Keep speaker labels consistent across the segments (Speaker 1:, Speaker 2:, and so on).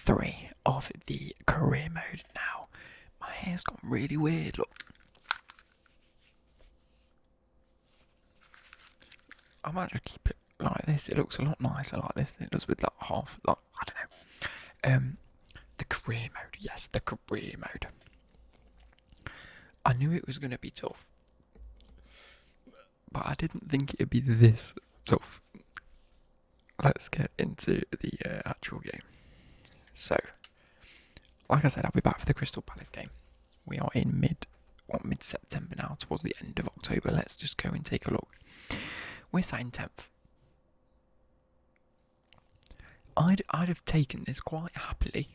Speaker 1: 3 of the career mode now. My hair's gone really weird, look. I might just keep it like this. It looks a lot nicer like this than it does with that half, like, I don't know. The career mode, yes, the career mode. I knew it was going to be tough, but I didn't think it'd be this tough. Let's get into the actual game. So, like I said, I'll be back for the Crystal Palace game. We are in mid-September now, towards the end of October. Let's just go and take a look. We're sat in 10th. I'd have taken this quite happily,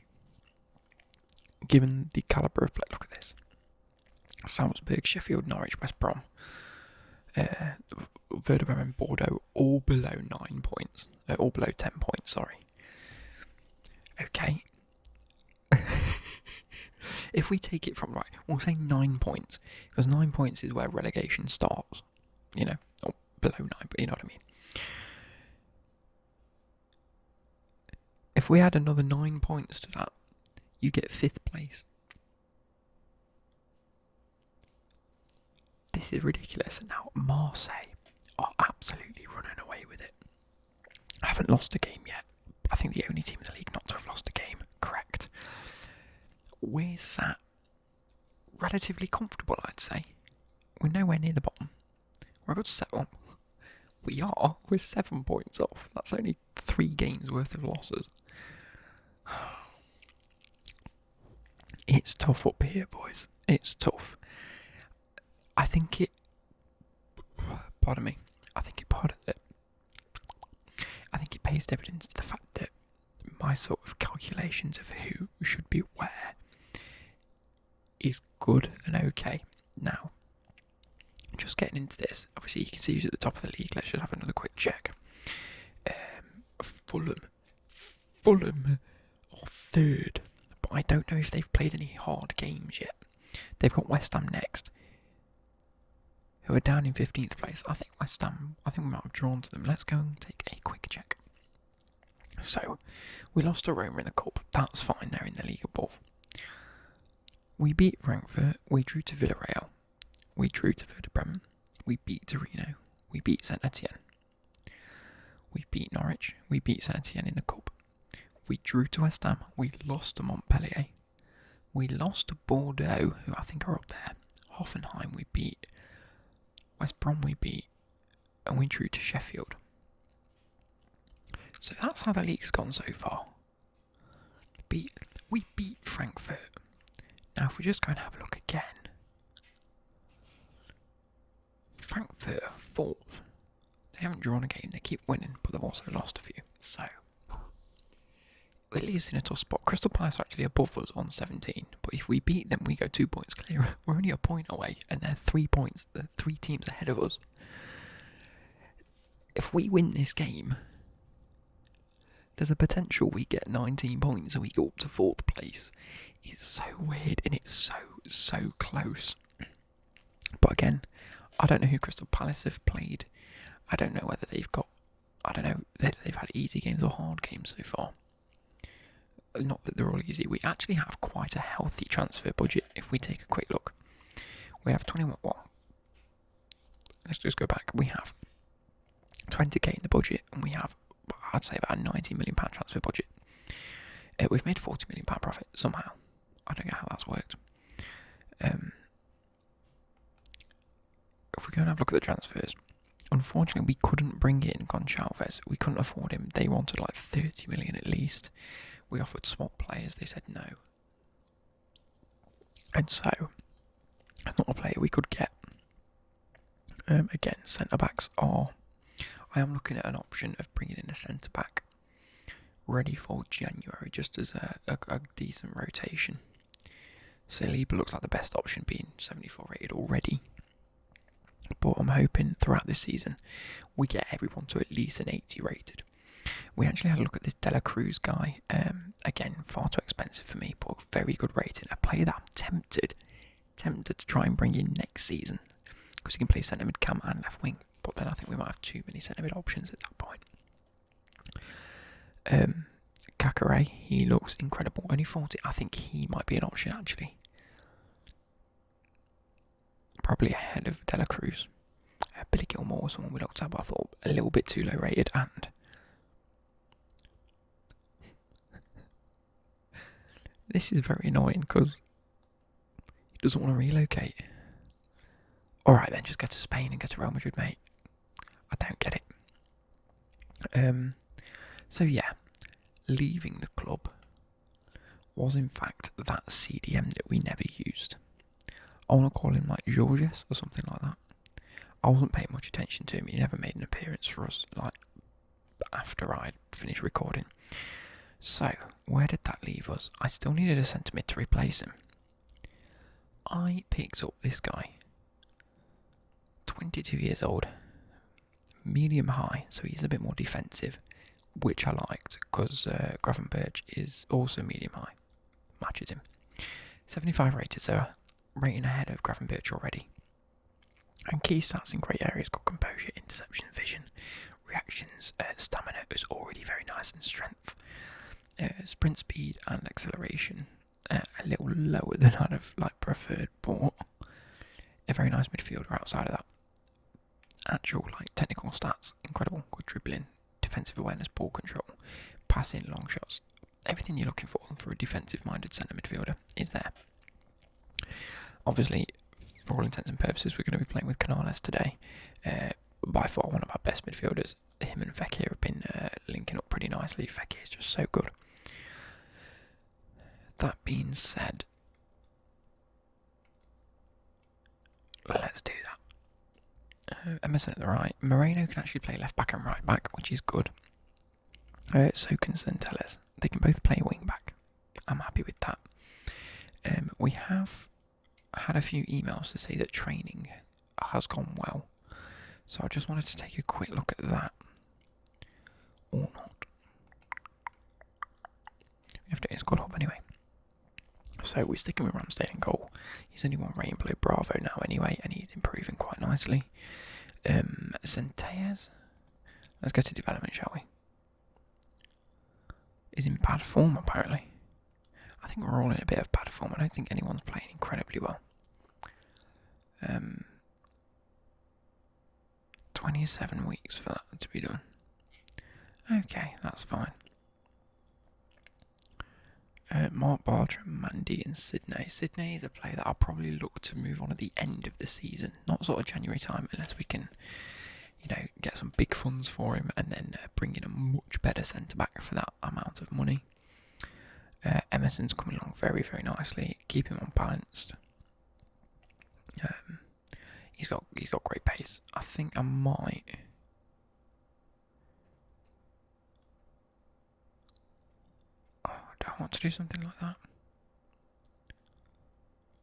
Speaker 1: given the calibre of play. Look at this. Salzburg, Sheffield, Norwich, West Brom, Werder Bremen, Bordeaux, all below 9 points. All below 10 points, sorry. Okay. If we take it from, right, we'll say 9 points, because 9 points is where relegation starts, you know, or below 9, but you know what I mean. If we add another 9 points to that, you get 5th place. This is ridiculous. Now, Marseille are absolutely running away with it. I haven't lost a game yet. I think the only team in the league not to have lost a game. Correct. We're sat relatively comfortable, I'd say. We're nowhere near the bottom. We're a good 7. We're 7 points off. That's only 3 games worth of losses. It's tough up here, boys. It's tough. I think it pays dividends to the fact that my sort of calculations of who should be where is good and okay. Now, just getting into this, obviously you can see who's at the top of the league. Let's just have another quick check. Fulham are 3rd, but I don't know if they've played any hard games yet. They've got West Ham next, who are down in 15th place. I think West Ham, we might have drawn to them. Let's go and take a quick check. So, we lost to Roma in the Cup. That's fine, they're in the league above. We beat Frankfurt, we drew to Villarreal, we drew to Werder Bremen, we beat Torino, we beat Saint Etienne. We beat Norwich, we beat Saint Etienne in the Cup. We drew to West Ham, we lost to Montpellier. We lost to Bordeaux, who I think are up there. Hoffenheim we beat. West Brom we beat, and we drew to Sheffield. So that's how the league's gone so far. We beat Frankfurt. Now if we just go and have a look again. Frankfurt are 4th. They haven't drawn a game, they keep winning, but they've also lost a few. So, it leaves us in a tough spot. Crystal Palace are actually above us on 17, but if we beat them, we go 2 points clear. We're only a point away, and they're 3 points. They're 3 teams ahead of us. If we win this game, there's a potential we get 19 points and we go up to 4th place. It's so weird, and it's so close. But again, I don't know who Crystal Palace have played. I don't know whether they've had easy games or hard games so far. Not that they're all easy. We actually have quite a healthy transfer budget if we take a quick look. We have 21. Let's just go back. We have 20k in the budget, and we have, I'd say, about a £90 million transfer budget. We've made £40 million profit somehow. I don't know how that's worked. If we go and have a look at the transfers, unfortunately we couldn't bring in Goncalves. We couldn't afford him. They wanted like 30 million at least. We offered swap players, they said no. And so, that's not a player we could get. Again, centre-backs are... I am looking at an option of bringing in a centre-back ready for January, just as a decent rotation. Saliba looks like the best option, being 74 rated already. But I'm hoping throughout this season we get everyone to at least an 80 rated. We actually had a look at this Dela Cruz guy. Again, far too expensive for me, but very good rating. A player that I'm tempted to try and bring in next season, because he can play centre mid, cam and left wing. But then I think we might have too many centre mid options at that point. Kakare, Gray, he looks incredible. Only 40. I think he might be an option actually. Probably ahead of De La Cruz. Billy Gilmore was someone we looked at, but I thought a little bit too low rated. And this is very annoying because he doesn't want to relocate. Alright then, just go to Spain and go to Real Madrid, mate. I don't get it. So yeah, leaving the club was in fact that CDM that we never used. I want to call him like Georges or something like that. I wasn't paying much attention to him. He never made an appearance for us like after I'd finished recording. So, where did that leave us? I still needed a centre mid to replace him. I picked up this guy. 22 years old. Medium high, so he's a bit more defensive, which I liked because Gravenberch is also medium high. Matches him. 75 rated, so rating ahead of Gravenberch already. And key stats in great areas got composure, interception, vision, reactions, stamina is already very nice, and strength. Sprint speed and acceleration a little lower than I'd have preferred, but a very nice midfielder outside of that. Actual technical stats, incredible, good dribbling, defensive awareness, ball control, passing, long shots, everything you're looking for a defensive minded centre midfielder is there. Obviously, for all intents and purposes, we're going to be playing with Canales today. By far one of our best midfielders. Him and Becky have been linking up pretty nicely. Becky is just so good. That being said, let's do that. Emerson at the right. Moreno can actually play left back and right back, which is good. So can Centelles. They can both play wing back. I'm happy with that. We have had a few emails to say that training has gone well. So I just wanted to take a quick look at that. Or not. We have to get squad hub anyway. So we're sticking with Ramsdale in goal. He's only one rating below Bravo now anyway, and he's improving quite nicely. Centelles. Let's go to development, shall we? Is in bad form apparently. I think we're all in a bit of bad form. I don't think anyone's playing incredibly well. 27 weeks for that to be done. Okay, that's fine. Mark Bartram, Mandy and Sydney. Sydney is a player that I'll probably look to move on at the end of the season. Not sort of January time, unless we can, get some big funds for him and then bring in a much better centre-back for that amount of money. Emerson's coming along very, very nicely. Keep him on balanced. He's got great pace. I think I might. Do I want to do something like that?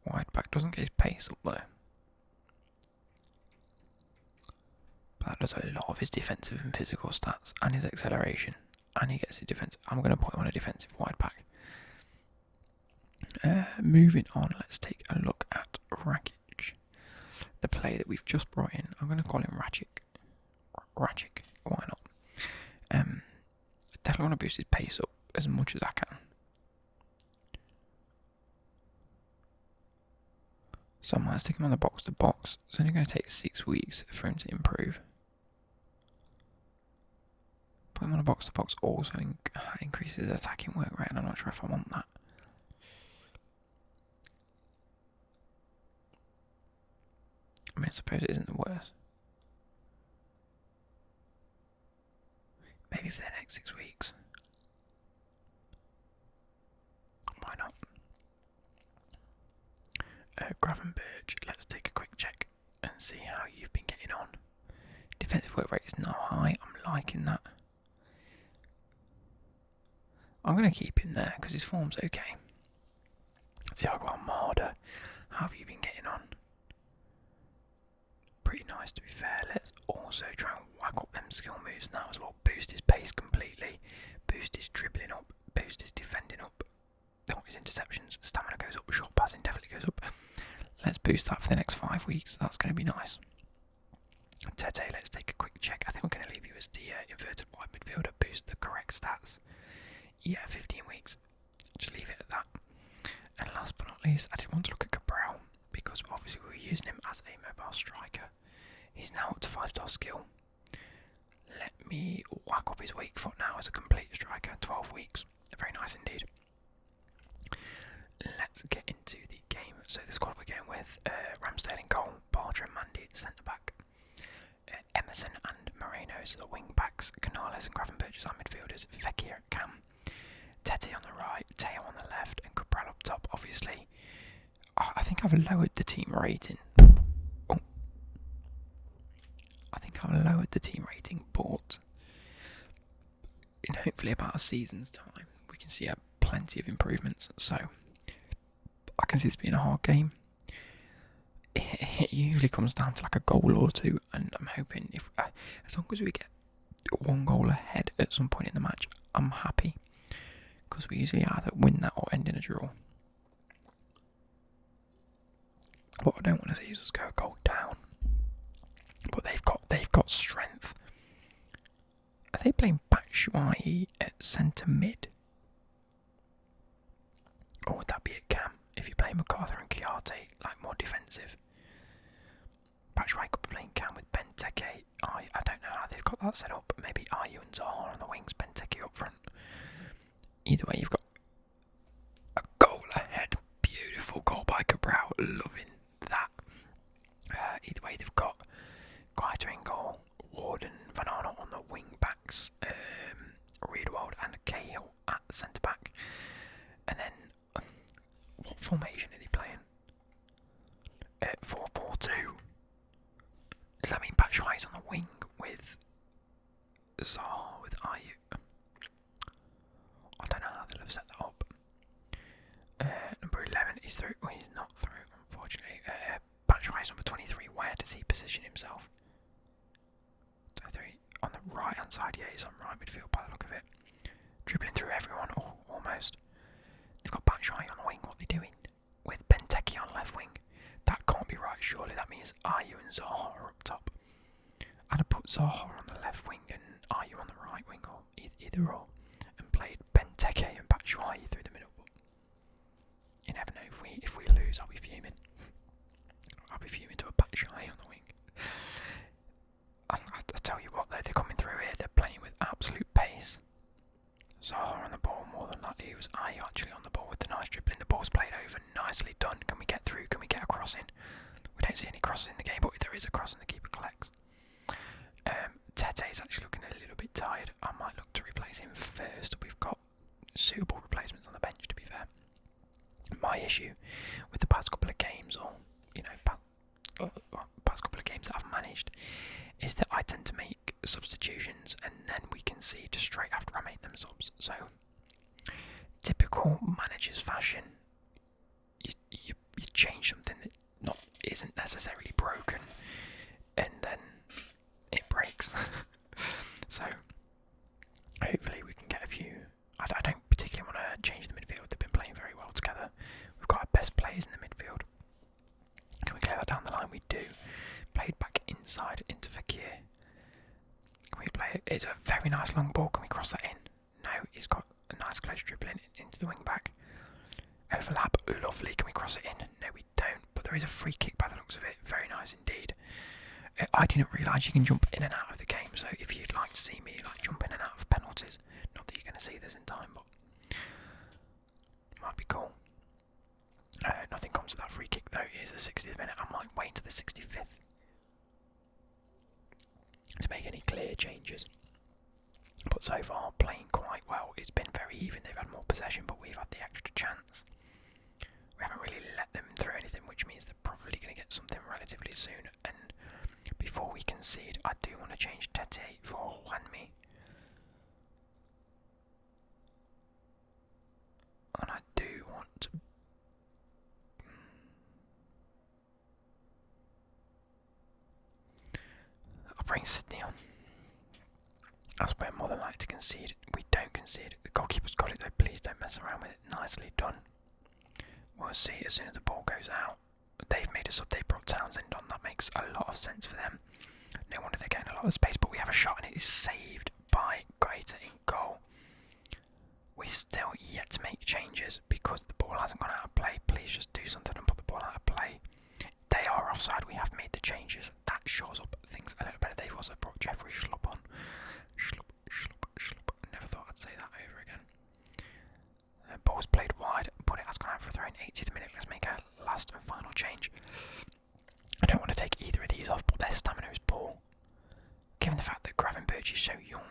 Speaker 1: Wide back doesn't get his pace up there. But that does a lot of his defensive and physical stats and his acceleration. And he gets his defense. I'm going to put him on a defensive wide back. Moving on, let's take a look at Rakic. The player that we've just brought in. I'm going to call him Rakic. Rakic, why not? Definitely want to boost his pace up as much as I can. So I might stick him on the box to box. It's only going to take 6 weeks for him to improve. Put him on a box to box also increases attacking work rate, and I'm not sure if I want that. I mean, I suppose it isn't the worst. Maybe for the next 6 weeks. Why not? Gravenberch, let's take a quick check and see how you've been getting on. Defensive work rate is not high. I'm liking that. I'm going to keep him there because his form's okay. Thiago Almada, how have you been getting on? Pretty nice, to be fair. Let's also try and whack up them skill moves now as well. Boost his pace completely. Boost his dribbling up. Boost his defending up. His interceptions. Stamina goes up. Short passing definitely goes up. Let's boost that for the next 5 weeks. That's going to be nice. Tete, let's take a quick check. I think we're going to leave you as the inverted wide midfielder. Boost the correct stats. Yeah, 15 weeks. Just leave it at that. And last but not least, I did want to look at Cabral, because obviously we were using him as a mobile striker. He's now up to 5-star skill. Let me whack up his weak foot now as a complete striker. 12 weeks. Very nice indeed. Let's get into the game. So the squad we're going with, Ramsdale in goal, Bartra and Mandy at centre-back, Emerson and Moreno are the wing-backs, Canales and Gravenberch are midfielders, Fekir at cam, Tete on the right, Teo on the left, and Cabral up top. Obviously, I think I've lowered the team rating. Oh. I think I've lowered the team rating, but in hopefully about a season's time, we can see plenty of improvements. So I can see this being a hard game. It usually comes down to like a goal or two, and I'm hoping if as long as we get one goal ahead at some point in the match, I'm happy, because we usually either win that or end in a draw. What I don't want to see is us go a goal down. But they've got strength. Are they playing Batshuayi at centre mid? Or would that be at cam? If you play MacArthur and Chiarte, like more defensive. Batshuayi could be playing cam with Benteke. I don't know how they've got that set up. Maybe Ayu and Zaha on the wings, Benteke up front. Either way, you've got a goal ahead. Beautiful goal by Cabral. Loving that. Either way, they've got Guaita in goal, Ward and Van Arnold on the wing backs, Riedewald and Cahill at centre back. And then, what formation are they playing? 4-4-2. Does that mean Batshuayi's on the wing with Zaha, with Ayu? I don't know how they'll have set that up. Number 11 is through. Well, he's not through, unfortunately. Batshuayi's number 23. Where does he position himself? 23 on the right hand side. Yeah, he's on right midfield by the look of it. Dribbling through everyone, almost. They've got Batshuayi on the wing. What are they doing? With Benteke on left wing. That can't be right, surely. That means Ayu and Zaha are up top. I'd have put Zaha on the left wing and Ayu on the right wing, or either or, and played Benteke and Batshuayi through the middle. But you never know. If we lose, I'll be fuming. I'll be fuming to a Batshuayi on the wing. I tell you what, though, they're coming through here. They're playing with absolute pace. Zaha on the ball, more than likely it was Ayu actually on the ball with the nice dribbling. The ball's played over, nicely done. Can we get through? Can we get a cross in? We don't see any crosses in the game, but if there is a cross in, the keeper collects. Tete is actually looking a little bit tired. I might look to replace him first. We've got suitable replacements on the bench, to be fair. My issue with the past couple of games, or past couple of games that I've managed, is that I tend to make substitutions and then we concede straight after I make them subs. So, typical manager's fashion, you change something that isn't necessarily broken, and then it breaks. So, hopefully we can get a few. I don't particularly want to change the midfield. They've been playing very well together. We've got our best players in the midfield. Can we clear that down the line? We do. Played back inside into Fekir. Can we play it? It's a very nice long ball. Can we cross that in? No, he's got a nice close dribbling into the wing back. Overlap, lovely. Can we cross it in? No, we don't. But there is a free kick by the looks of it. Very nice indeed. I didn't realise you can jump in and out of the game. So if you'd like to see me jump in and out of penalties, not that you're going to see this in time, but it might be cool. Nothing comes to that free kick though. It is the 60th minute. I'm waiting to the 65th to make any clear changes. But so far, playing quite well. It's been very even. They've had more possession, but we've had the extra chance. We haven't really let them through anything, which means they're probably going to get something relatively soon. And before we concede, I do want to change Tete for Juanmi. And I do want to... I'll bring Sydney on. As we're more than likely to concede. We don't concede. The goalkeeper's got it though. Please don't mess around with it. Nicely done. We'll see as soon as the ball goes out. They've made a sub. They've brought Townsend on. That makes a lot of sense for them. No wonder they're getting a lot of space. But we have a shot and it is saved by Guaita in goal. we still yet to make changes because the ball hasn't gone out of play. Please just do something and put the ball out of play. They are offside. We have made the changes. That shores up things a little better. They've also brought Jeffrey Schlupp on. Schlupp. Never thought I'd say that over again. Ball's played wide, but it has gone out for a throw in 80th minute. Let's make a last and final change. I don't want to take either of these off, but their stamina is poor. Given the fact that Gravenberch is so young.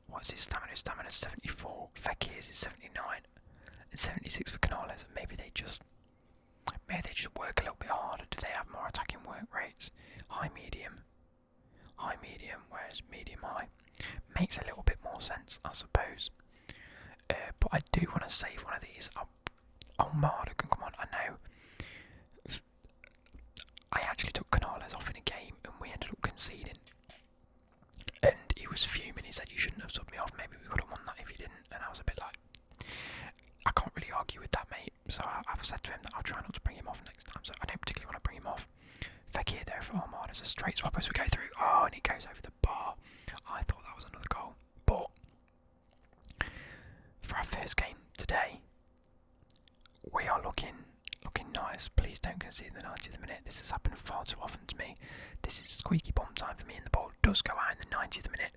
Speaker 1: What's his stamina? His stamina is 74. Fekir's is 79. And 76 for Canales. Maybe they just work a little bit harder. Do they have more attacking work rates? High, medium. High, medium, whereas medium, high. Makes a little bit more sense, I suppose. But I do want to save one of these. Oh, Marder can come on. I know. I actually took Canales off in a game and we ended up conceding. And he was fuming. He said, you shouldn't have subbed me off. Maybe we could have won that if you didn't. And I was a bit like, I can't really argue with that, mate. So I've said to him that I'll try not to bring him off next time. So I don't particularly want to bring him off. Fekir there for Armada is a straight swap as we go through. Oh, and it goes over the bar. I thought that was another goal. But for our first game today, we are looking nice. Please don't concede in the 90th minute. This has happened far too often to me. This is squeaky bum time for me, and the ball does go out in the 90th minute.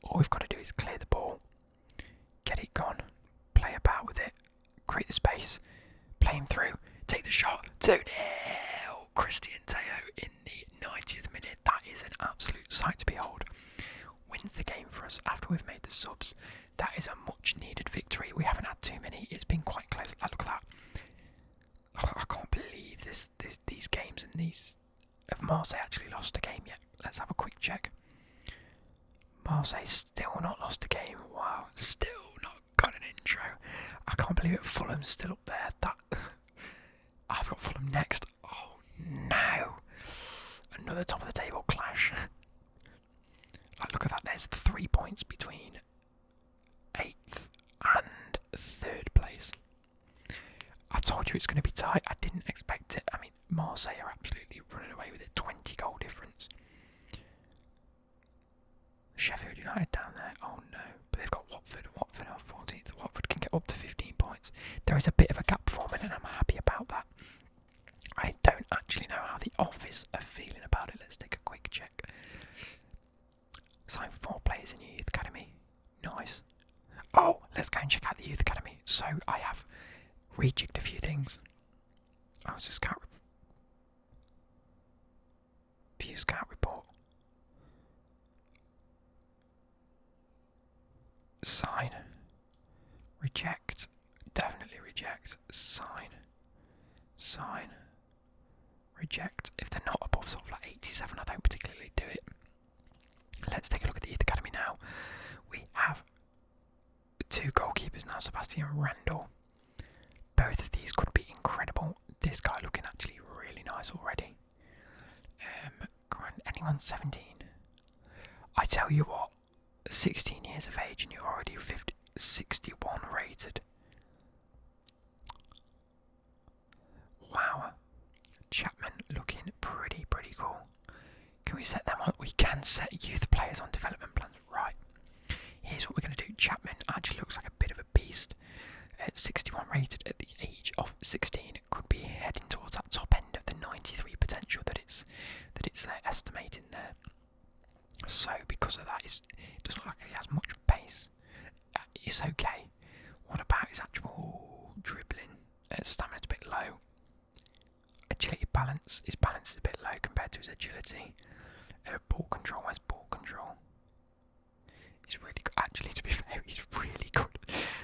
Speaker 1: All we've got to do is clear the ball, get it gone, play about with it, create the space, play him through, take the shot, 2-0. Christian Teo in the 90th minute. That is an absolute sight to behold. Wins the game for us after we've made the subs. That is a much needed victory. We haven't had too many. It's been quite close. Look at that. Oh, I can't believe these games and these. Have Marseille actually lost a game yet? Let's have a quick check. Marseille still not lost a game. Wow, still not got an intro. I can't believe it. Fulham's still up there. I've got Fulham next. Oh no! Another top of the table clash. Look at that. There's 3 points between 8th and 3rd place. I told you it's going to be tight. I didn't expect it. I mean, Marseille are absolutely running away with a 20 goal difference. Sheffield United down there. Oh no. But they've got Watford. Watford are 14th. Watford can get up to 15 points. There is a bit of a gap forming and I'm happy about that. I don't actually know how the office are feeling about it. Let's take a quick check. Signed 4 players in the youth academy. Nice. Oh, let's go and check out the youth academy. So I have rejigged a few things. Oh, it's a view scout report. Sign. Reject. Definitely reject. Sign. Reject. If they're not above sort of like 87, I don't particularly do it. Let's take a look at the youth academy now. We have 2 goalkeepers now, Sebastian Randall. Both of these could be incredible. This guy looking actually really nice already. Anyone 17? I tell you what, 16 years of age and you're already 61 rated. Wow. Chapman looking pretty cool. Can we set them on? We can set youth players on development plans. Right. Here's what we're going to do. Chapman actually looks like a bit of a beast. 61 rated at the age of 16, could be heading towards that top end of the 93 potential that it's estimating there. So because of that, it doesn't look like he has much pace. It's okay. What about his actual dribbling? Stamina's a bit low. Agility balance. His balance is a bit low compared to his agility. Ball control. Where's ball control? He's really good. Actually, to be fair, he's really good.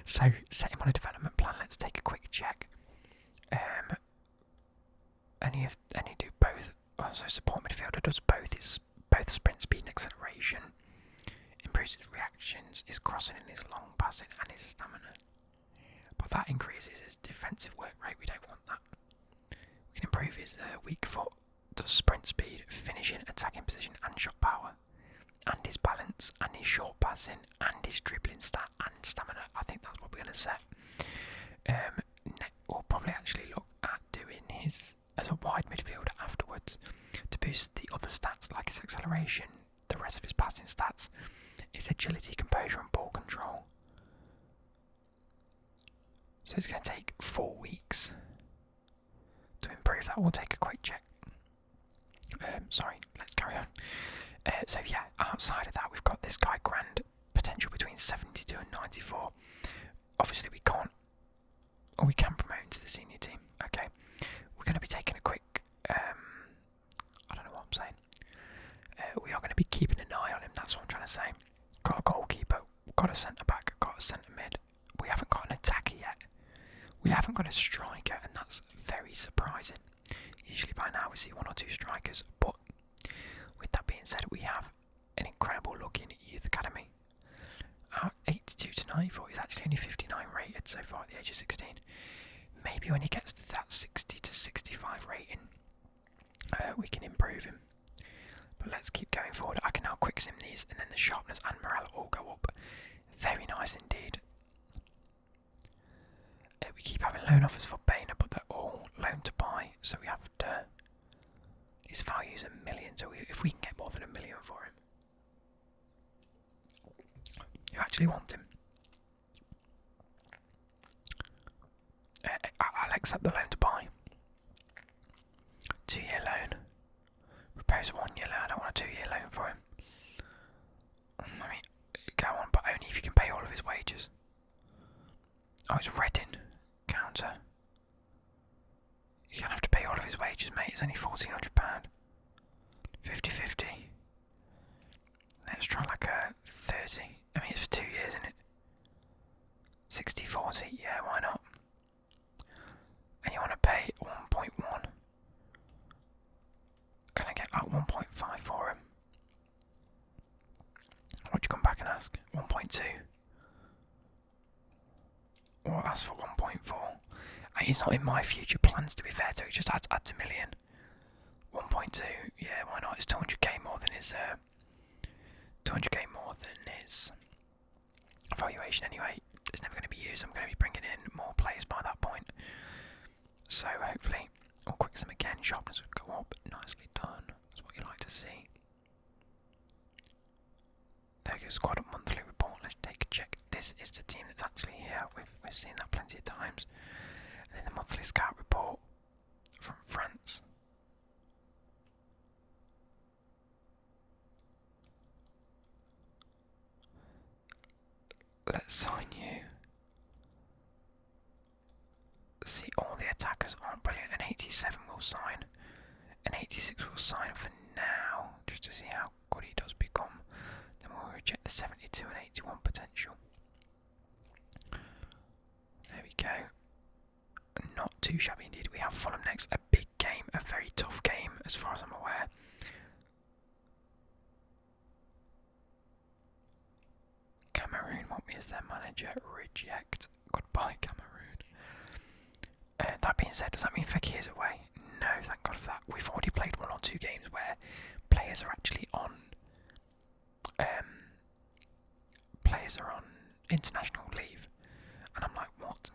Speaker 1: So set him on a development plan. Let's take a quick check. Any do both. Oh, so support midfielder does both sprint speed and acceleration. Improves his reactions, his crossing and his long passing and his stamina. But that increases his defensive work rate. We don't want that. We can improve his weak foot. Does sprint speed, finishing, attacking position and shot power. And his balance, and his short passing, and his dribbling stat, and stamina. I think that's what we're going to set. We'll probably actually look at doing his as a wide midfielder afterwards to boost the other stats like his acceleration, the rest of his passing stats, his agility, composure, and ball control. So it's going to take 4 weeks to improve that. We'll take a quick check. Sorry, let's carry on. So yeah, outside of that, we've got this guy Grand, potential between 72 and 94. Obviously, we can't, or we can promote him to the senior team. Okay, we're going to be taking a quick. I don't know what I'm saying. We are going to be keeping an eye on him. That's what I'm trying to say. Got a goalkeeper, got a centre back, got a centre mid. We haven't got an attacker yet. We haven't got a striker, and that's very surprising. Usually by now we see 1 or 2 strikers, but with that being said, we have an incredible looking youth academy. 82 to 94 is actually only 59 rated so far at the age of 16. Maybe when he gets to that 60 to 65 rating, we can improve him. But let's keep going forward. I can now quick sim these, and then the sharpness and morale all go up. Very nice indeed. We keep having loan offers for Boehner, but they're all loan to buy, so we have to. His value is $1 million, so if we can get more than $1 million for him, you actually want him. I'll accept the loan to buy. 2-year loan. Propose a 1-year loan. I don't want a 2-year loan for him. I mean, go on, but only if you can pay all of his wages. Oh, it's Reading. Counter. You're going to have to pay all of his wages, mate. It's only £1,400. 50-50. Let's try like a 30. I mean, it's for 2 years, isn't it? 60-40. Yeah, why not? And you want to pay 1.1. Can I get like 1.5 for him? What'd you come back and ask? 1.2. Or ask for 1.4. He's not in my future plans, to be fair, so it just adds $1 million. 1.2, yeah, why not? It's 200k more than his 200k more than his valuation anyway. It's never going to be used. I'm going to be bringing in more players by that point. So hopefully, we'll quick sim again. Sharpness would go up. Nicely done. That's what you like to see. There goes squad monthly report. Let's take a check. This is the team that's actually here. We've seen that plenty of times. And then the monthly scout report from France. Let's sign you. See, all the attackers aren't brilliant. An 87 will sign. An 86 will sign for now, just to see how good he does become. Then we'll reject the 72 and 81 potential. There we go. Not too shabby indeed. We have Fulham next. A big game, a very tough game as far as I'm aware. Cameroon want me as their manager. Reject. Goodbye, Cameroon. That being said, does that mean Becky is away? No, thank God for that. We've already played 1 or 2 games where players are actually on international leave, and I'm like, what?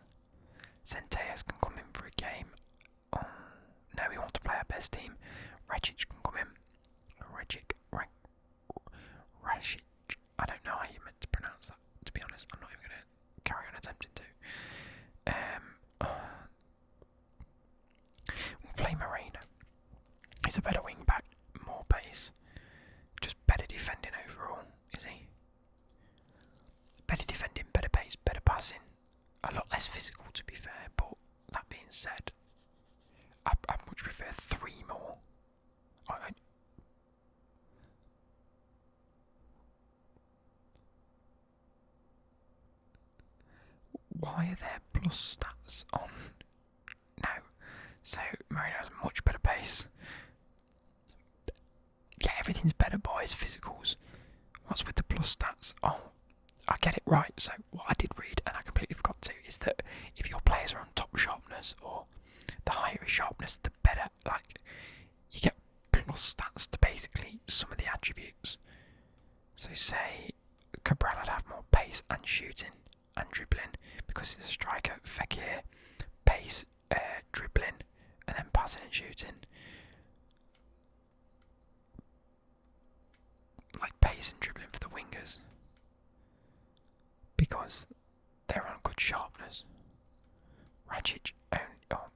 Speaker 1: Centellas can come in for a game. Oh, no, we want to play our best team. Rajic can come in. Rajic. I don't know how you meant to pronounce that, to be honest. I'm not even going to carry on attempting to. We'll play Moreno. He's a better wing back, more pace. Just better defending overall, is he? Better defending, better pace, better passing. A lot less physical, to be fair, but that being said, I much prefer 3 more. Why are there plus stats on? No. So, Marino has a much better pace. Yeah, everything's better, boys. Physicals. What's with the plus stats? Oh, I get it right. So, what I did read, and I completely forgot to, is that if your players are on top sharpness, or the higher his sharpness, the better. Like, you get plus stats to basically some of the attributes. So, say Cabral would have more pace and shooting and dribbling because he's a striker. Fekir, pace, dribbling, and then passing and shooting. Like pace and dribbling for the wingers because they're on good sharpness. Racic,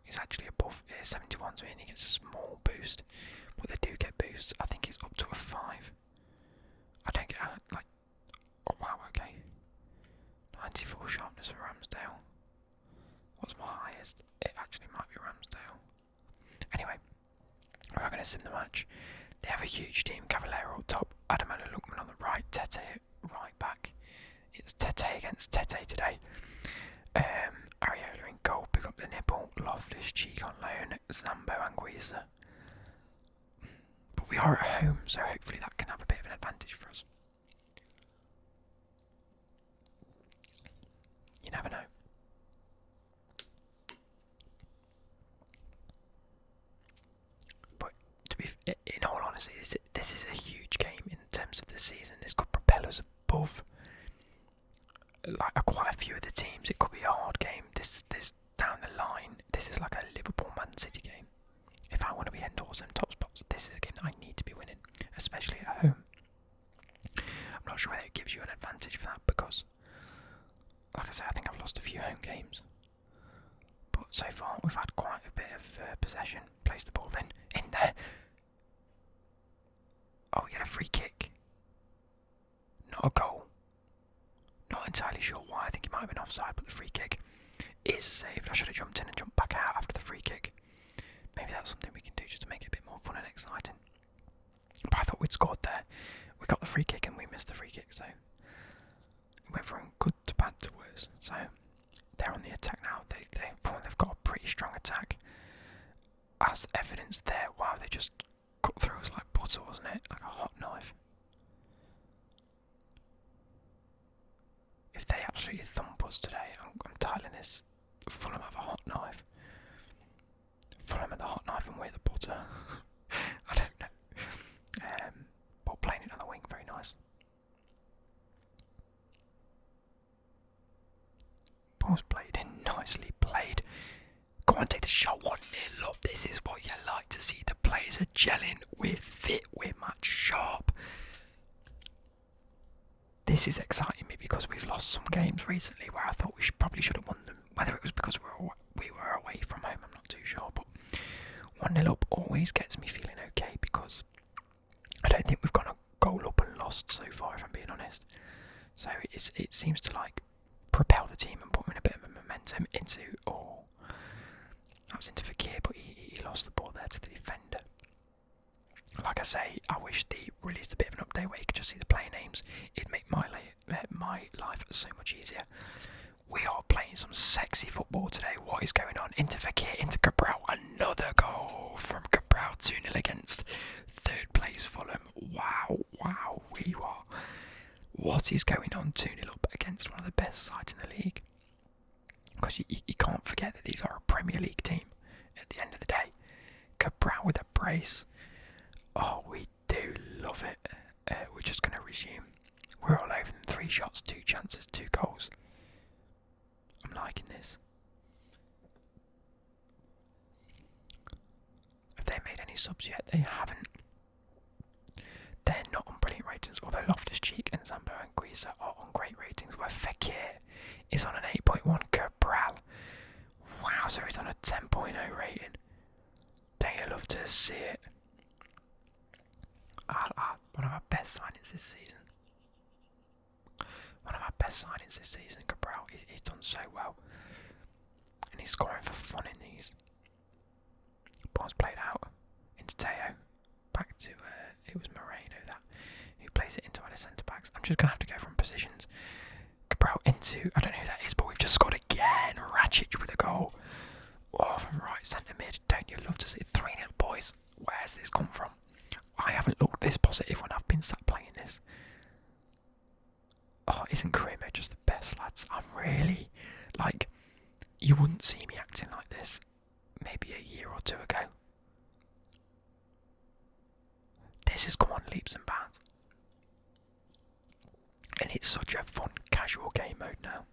Speaker 1: he's actually above 71, so he gets a small boost. But they do get boosts. I think it's up to a 5. I don't get like. Oh wow, okay. 94 sharpness for Ramsdale. What's my highest? It actually might be Ramsdale. Anyway, we're going to sim the match. They have a huge team. Cavallero up top, Adamola Lookman on the right, Tete right back. It's Tete against Tete today. Areola in goal, pick up the nipple. Loftus Cheek on loan. Zambo Anguissa. But we are at home, so hopefully that can have a bit of an advantage for us. You never know. But to be, in all honesty, this is a huge game in terms of the season. This could propel us above like quite a few of the teams. It could be a hard game. This down the line. This is like a Liverpool Man City game. If I want to be heading towards them top spots, this is a game that I need to be winning, especially at home. I'm not sure whether it gives you an advantage for that because, like I say, I think I've lost a few home games. But so far, we've had quite a bit of possession. Place the ball then in there. Oh, we get a free kick. Not a goal. Not entirely sure why. I think he might have been offside, but the free kick is saved. I should have jumped in and jumped back out after the free kick. Maybe that's something we can do just to make it a bit more fun and exciting. But I thought we'd scored there. We got the free kick and we missed the free kick, so it went from good to bad to worse. So they're on the attack now. They've got a pretty strong attack. As evidence there, wow, they just cut through us like butter, wasn't it? Like a hot knife. If they absolutely thump us today, I'm titling this Fulham have a hot knife. Fulham have the hot knife and we're the butter. I don't know. But playing it on the wing, very nice. Ball's played in, nicely played. Go on, take the shot, 1-0 up. This is what you like to see. The players are gelling, we're fit, we're match sharp. This is exciting me because we've lost some games recently where I thought we probably should have won them. Whether it was because we were away from home, I'm not too sure. But 1-0 up always gets me feeling okay because I don't think we've gone a goal up and lost so far, if I'm being honest. So it seems to like propel the team and put them in a bit of a momentum into. Oh, that was into Fakir, but he lost the ball there to the defender. Like I say, I wish they released a bit of an update where you could just see the player names. It'd make my life so much easier. We are playing some sexy football today. What is going on? Into Fakir, into Cabral. Another goal from Cabral. 2-0 against third place Fulham. Wow, we are. What is going on? 2-0 up against one of the best sides in the league. Because you can't forget that these are a Premier League team at the end of the day. Cabral with a brace. Oh, we do love it. We're just going to resume. We're all over them. 3 shots, 2 chances, 2 goals. I'm liking this. Have they made any subs yet? They haven't. They're not on brilliant ratings, although Loftus Cheek and Zambo Anguissa are on great ratings, where Fekir is on an 8.1. Cabral. Wow, so he's on a 10.0 rating. Don't you love to see it? One of our best signings this season. Cabral. He's done so well. And he's scoring for fun in these. Ball's played out into Teo. Back to, it was Moreno who plays it into other centre backs. I'm just going to have to go from positions. Cabral into, I don't know who that is, but we've just scored again. Racic with a goal. Oh, from right centre mid. Don't you love to see 3-0, boys? Where's this come from? I haven't looked this positive when I've been sat playing this. Oh, isn't Karimo just the best, lads? I'm really, like, you wouldn't see me acting like this maybe a year or 2 ago. This has come on leaps and bounds. And it's such a fun, casual game mode now.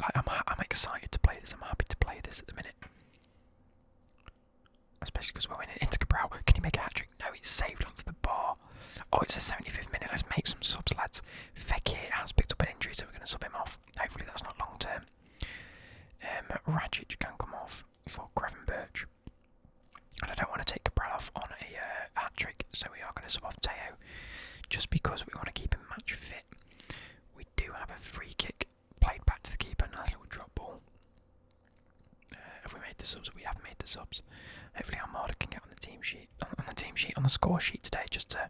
Speaker 1: Like, I'm excited to play this. I'm happy to play this at the minute. Especially because we're winning into Cabral. Can you make a hat-trick? No, it's saved onto the bar. Oh, it's the 75th minute. Let's make some subs, lads. Fekir has picked up an injury, so we're going to sub him off. Hopefully that's not long-term. Radjic can come off for Gravenberch. And I don't want to take Cabral off on a hat-trick, so we are going to sub off Teo, just because we want to keep him match fit. We do have a free kick played back to the keeper, nice little drop ball. Have we made the subs? We have made the subs. Hopefully Armada can get on the team sheet, on the score sheet today, just to,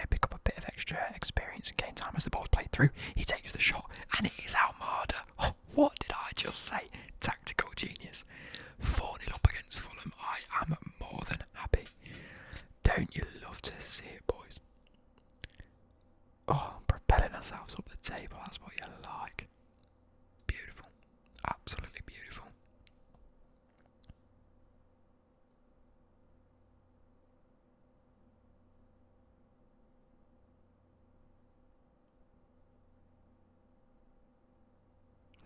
Speaker 1: pick up a bit of extra experience and game time as the ball's played through. He takes the shot, and it is Armada. Oh, what did I just say? Tactical genius. 4-0 up against Fulham. I am more than happy. Don't you love to see it, boys? Oh, propelling ourselves up the table. That's what you like. Beautiful. Absolutely beautiful.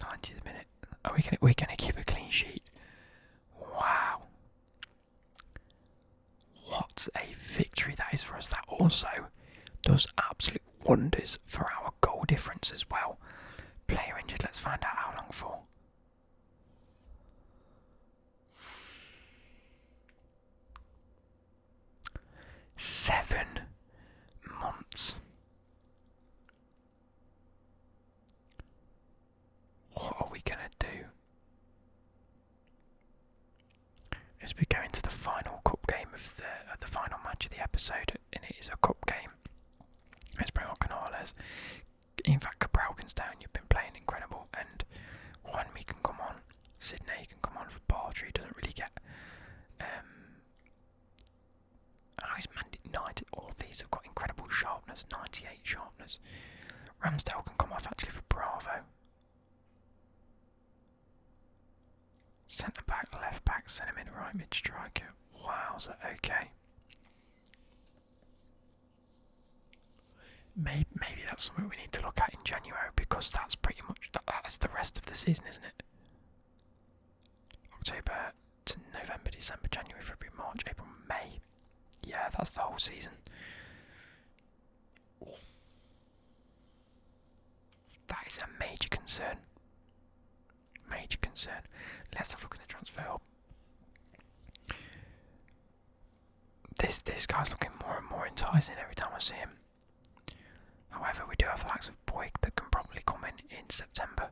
Speaker 1: '90th minute. Are we gonna keep a clean sheet? Wow. What a victory that is for us. That also does absolute wonders for our goal difference as well. Player injured, let's find out how long for. Seven months. What are we going to do? As we go into the final cup game of the final match of the episode, and it is a cup game. Let's bring on Canales. In fact, Cabral can stay on. You've been playing incredible, and Juanmi can come on. Sydney can come on for Bartry. Doesn't really get. He's Man United. All these have got incredible sharpness. 98 sharpness. Ramsdale can come off actually for Bravo. Centre back, left back, centre mid, right mid striker. Wowza, okay. Maybe that's something we need to look at in January, because that's pretty much that's the rest of the season, isn't it? October to November, December, January, February, March, April, May. Yeah, that's the whole season. That is a major concern. Major concern. Let's have a look at the transfer hub. This guy's looking more and more enticing every time I see him. However, we do have the likes of Boyd that can probably come in September.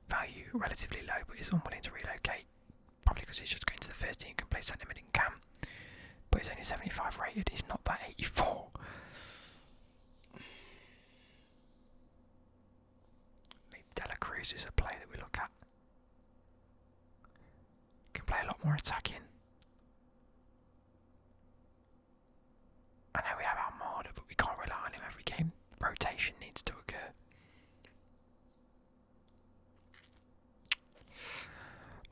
Speaker 1: Value relatively low, but is unwilling to relocate. Probably because he's just going to the first team, can play centre mid and cam. But he's only 75 rated, he's not that 84. Maybe Dela Cruz is a player that we look at. Can play a lot more attacking. I know we have Armada, but we can't rely on him every game. Rotation needs to occur.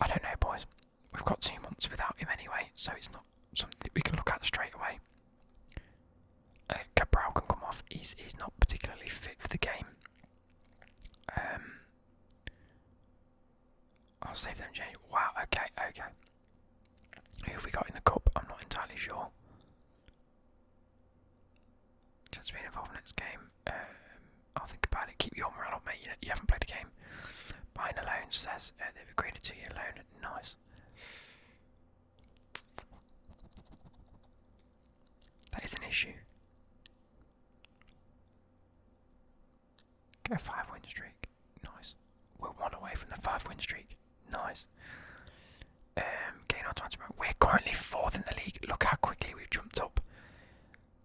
Speaker 1: I don't know, boys. We've got 2 months without him anyway, so it's not something that we can look at straight away. Cabral can come off. He's not particularly fit for the game. I'll save them, Jay. Wow, okay. Who have we got in the cup? I'm not entirely sure. Chance to be involved next game. I'll think about it. Keep your morale up, mate. You haven't played a game. Buying a loan says they've agreed a 2-year loan. Nice. That is an issue. Get a 5-win streak. Nice. We're 1 away from the 5-win streak. Nice. Gain on 20. We're currently 4th in the league. Look how quickly we've jumped up.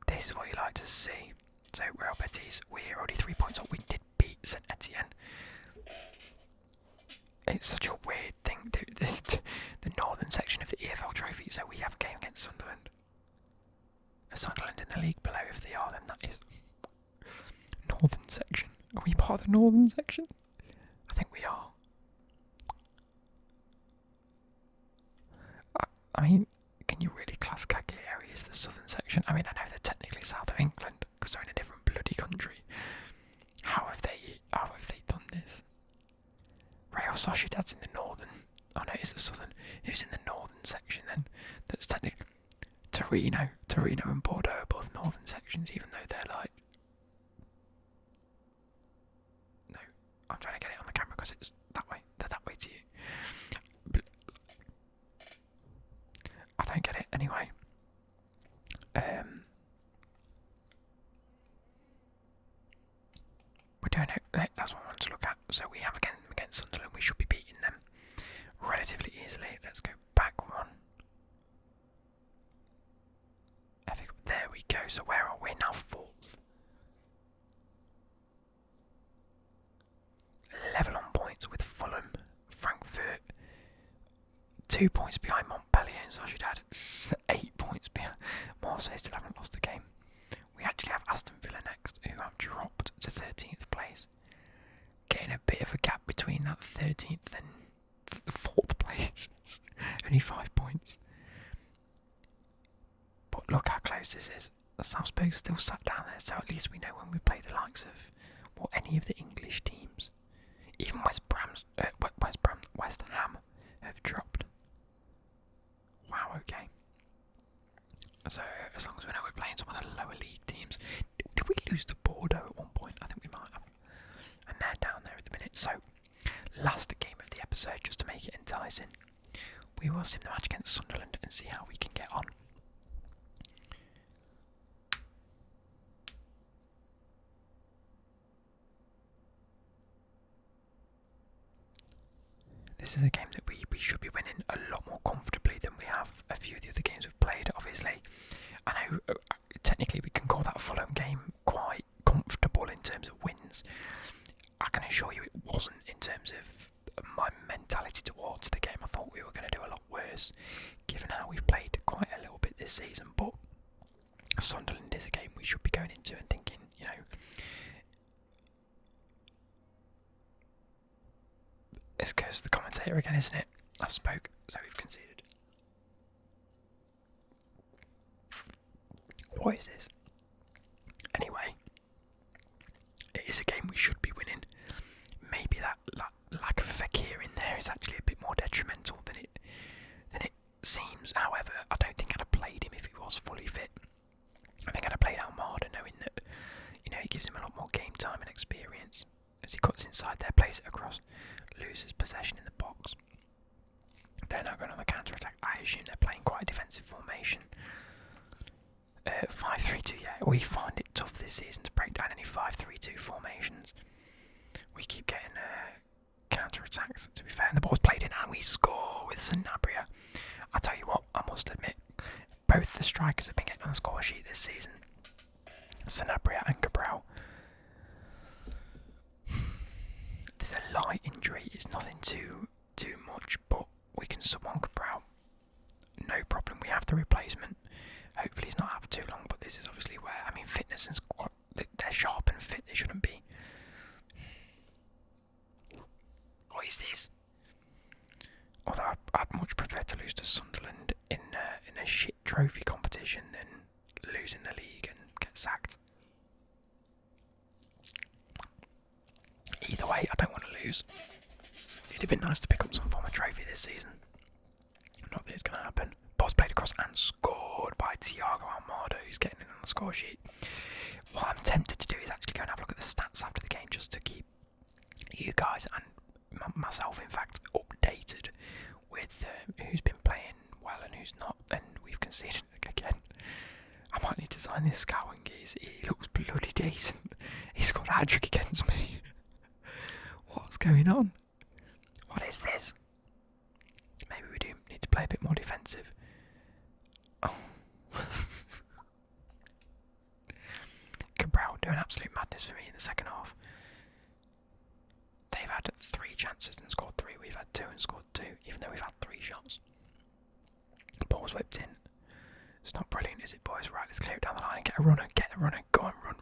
Speaker 1: This is what you like to see. So Real Betis, we're already 3 points up. We did beat St Etienne. It's such a weird thing. The northern section of the EFL trophy. So we have a game against Sunderland. Sunderland in the league below. If they are, then that is northern section. Are we part of the northern section? I think we are. I mean, can you really class Cagliari as the southern section? I mean, I know they're technically south of England because they're in a different bloody country. How have they done this? Real Sociedad's in the northern. Oh no, it's the southern. Who's in the northern section then? That's technically Torino and Bordeaux are both northern sections, even though they're like. No, I'm trying to get it on the camera because it's that way. They're that way to you. So we have against Sunderland. We should be beating them relatively easily. Let's go back one. There we go. So where are we now? 4th. Level on points with Fulham, Frankfurt. 2 points behind Montpellier and Sociedad. 8 points behind. Marseille still haven't lost a game. We actually have Aston Villa next, who have dropped to 13th place. Getting a bit of a gap between that 13th and 4th place. Only 5 points. But look how close this is. Salzburg still sat down there, so at least we know when we play the likes of, or any of the English teams. Even West Ham have dropped. Wow, okay. So, as long as we know we're playing some of the lower league teams. Did we lose to Bordeaux at one point? I think we might have. And they're down there at the minute. So, last game of the episode, just to make it enticing. We will sim the match against Sunderland and see how we can get on. This is a game that we should be winning a lot more comfortably than we have a few of the other games we've played, obviously. I know technically we can call that Fulham game quite comfortable in terms of wins. I can assure you it wasn't in terms of my mentality towards the game. I thought we were going to do a lot worse, given how we've played quite a little bit this season. But Sunderland is a game we should be going into and thinking, you know, it's because the commentator again, isn't it? I've spoke, so we've conceded. What is this? Anyway, it is a game we should be winning. Maybe that lack of Fekir in there is actually a bit more detrimental than it seems. However, I don't think I'd have played him if he was fully fit. I think I'd have played Almada, knowing that, you know, it gives him a lot more game time and experience. As he cuts inside there, plays it across, loses possession in the box. They're now going on the counter attack. I assume they're playing quite a defensive formation. 5-3-2, yeah. We find it tough this season to break down any 5-3-2 formations. We keep getting counter attacks, to be fair. And the ball's played in and we score with Sanabria. I'll tell you what, I must admit, both the strikers have been getting on the score sheet this season. Sanabria and Cabral. There's a light injury, it's nothing too much, but we can sub on Cabral. No problem, we have the replacement. Hopefully he's not out for too long, but this is obviously where, I mean, fitness and squad, they're sharp and fit, they shouldn't be. What is this? Although I'd much prefer to lose to Sunderland in a shit trophy competition than losing the league and get sacked. Either way, I don't want to lose. It'd have been nice to pick up some form of trophy this season. Not that it's going to happen. Ball's played across and scored by Thiago Almada, who's getting in on the score sheet. What I'm tempted to do is actually go and have a look at the stats after the game, just to keep you guys and myself, in fact, updated with who's been playing well and who's not. And we've conceded again. I might need to sign this Scowen geese. He looks bloody decent. He's got a hat-trick against me. What's going on? What is this? Maybe we do need to play a bit more defensive. Oh. Cabral doing absolute madness for me in the second half. They've had 3 chances and scored 3. We've had 2 and scored 2, even though we've had 3 shots. The ball's whipped in. It's not brilliant, is it, boys? Right, let's clear it down the line and get a runner. Get a runner. Go on, run.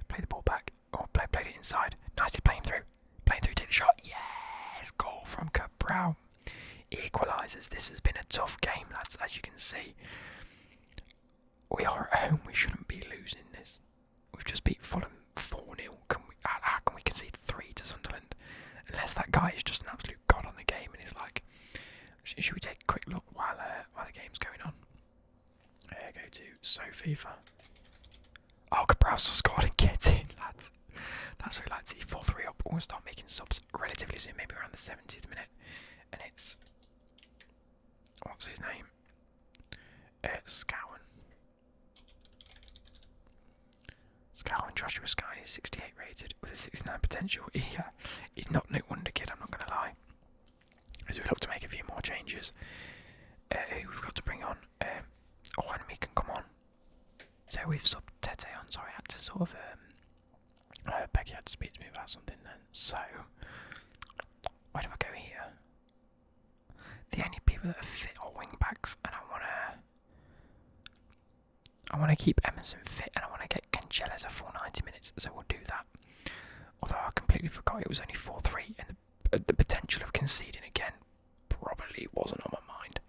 Speaker 1: Play the ball back. Oh, played it inside. Nicely playing through. Take the shot. Yes! Goal from Cabral. Equalises. This has been a tough game, lads, as you can see. We are at home. We shouldn't be losing this. We've just beat Fulham 4-0. How can we concede 3 to Sunderland? Unless that guy is just an absolute god on the game and is like... Should we take a quick look while the game's going on? Go to SoFIFA. Oh, Cabral scored and gets in, lads. That's what we like to see. 4-3 up. We'll start making subs relatively soon, maybe around the 70th minute. And it's... What's his name? Scowen. Joshua Scowen is 68 rated. rated with a 69 potential. He's not no wonder kid, I'm not going to lie. As we look to make a few more changes. We've got to bring on. Enemy can come on. So we've subbed Tete on. Sorry, I had to sort of. Becky had to speak to me about something then. So, where do I go here? The only people that are fit are wing backs, and I want to keep Emerson fit, and I want to get Cancella's a full 90 minutes. So we'll do that. Although I completely forgot it was only 4-3, and the potential of conceding again probably wasn't on my mind.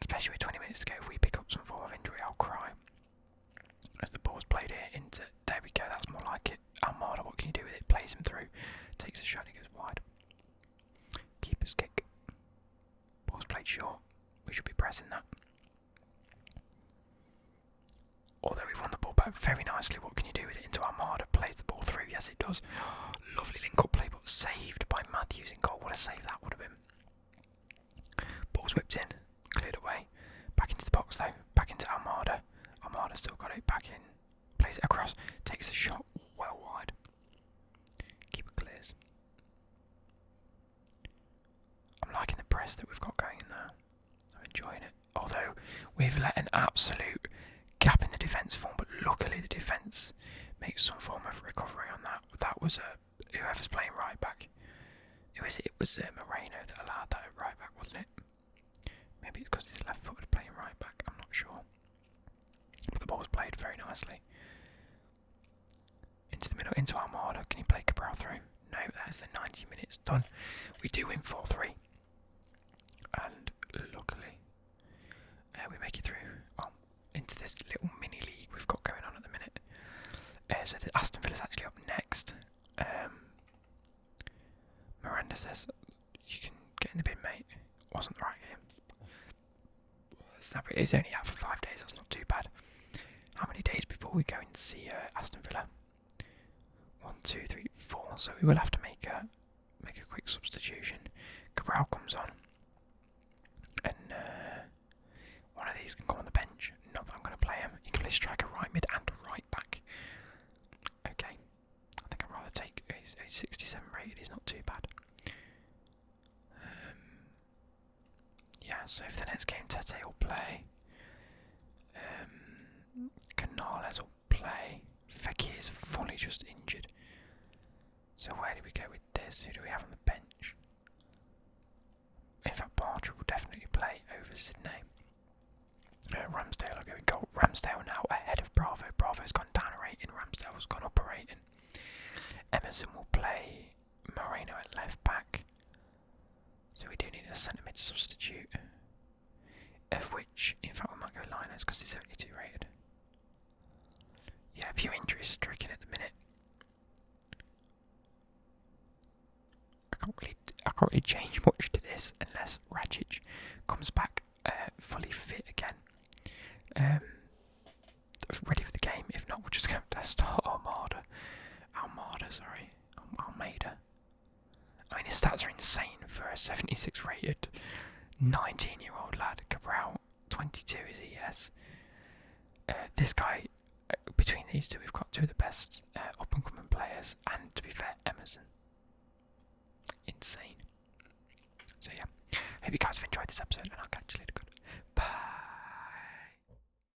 Speaker 1: Especially with 20 minutes to go, if we pick up some form of injury, I'll cry. As the ball's played here into, there we go, that's more like it. Almada, what can you do with it? Plays him through, takes the shot, he goes wide. Keeper's kick. Ball's played short, we should be pressing that. Although we've won the ball back very nicely, what can you do with it? Into Almada, plays the ball through, yes it does. Lovely link-up play, but saved by Matthews in goal. What a save that would have been. Ball's whipped in, cleared away. Back into the box though, back into Almada. Almada still got it, back in, plays it across, takes a shot well wide. Keeper clears. I'm liking the press that we've got going in there. I'm enjoying it. Although we've let an absolute gap in the defence form, but luckily the defence makes some form of recovery on that. That was whoever's playing right back. It was Moreno that allowed that at right back, wasn't it? Maybe it's because he's left-footed playing right back. I'm not sure. But the ball was played very nicely. Into the middle, into Almada. Can he play Cabral through? No, that is the 90 minutes done. We do win 4-3. And luckily, we make it through into this little mini league we've got going on at the minute. So the Aston Villa's actually up next. Miranda says, you can get in the bin, mate. Wasn't the right game. Snap it is only out for 5 days, that's not too bad. How many days before we go and see Aston Villa? 1, 2, 3, 4. So we will have to make a quick substitution. Cabral comes on, and one of these can come on the bench. Not that I'm going to play him. He can play striker, right mid, and right back. Okay, I think I'd rather take. He's 67 rated. He's not too bad. Yeah. So for the next game, Tete will play. Canales will play. Becky is fully just injured. So where do we go with this? Who do we have on the bench? In fact, Barger will definitely play over Sydney. Ramsdale will go in goal. Ramsdale now ahead of Bravo. Bravo's gone down a rating. Ramsdale's gone up a rating. Emerson will play Moreno at left back. So we do need a centre mid substitute. Of which, in fact, we might go Linus because he's 72 rated. Yeah, a few injuries stricken at the minute. I can't really change much to this unless Rajic comes back fully fit again. Ready for the game. If not, we're just going to start Almada. Almeida. I mean, his stats are insane for a 76 rated 19-year-old lad. Cabral, 22 is he? Yes. This guy, between these two, we've got two of the best up-and-coming players, and to be fair, Emerson. Insane. So yeah, hope you guys have enjoyed this episode, and I'll catch you later. Good.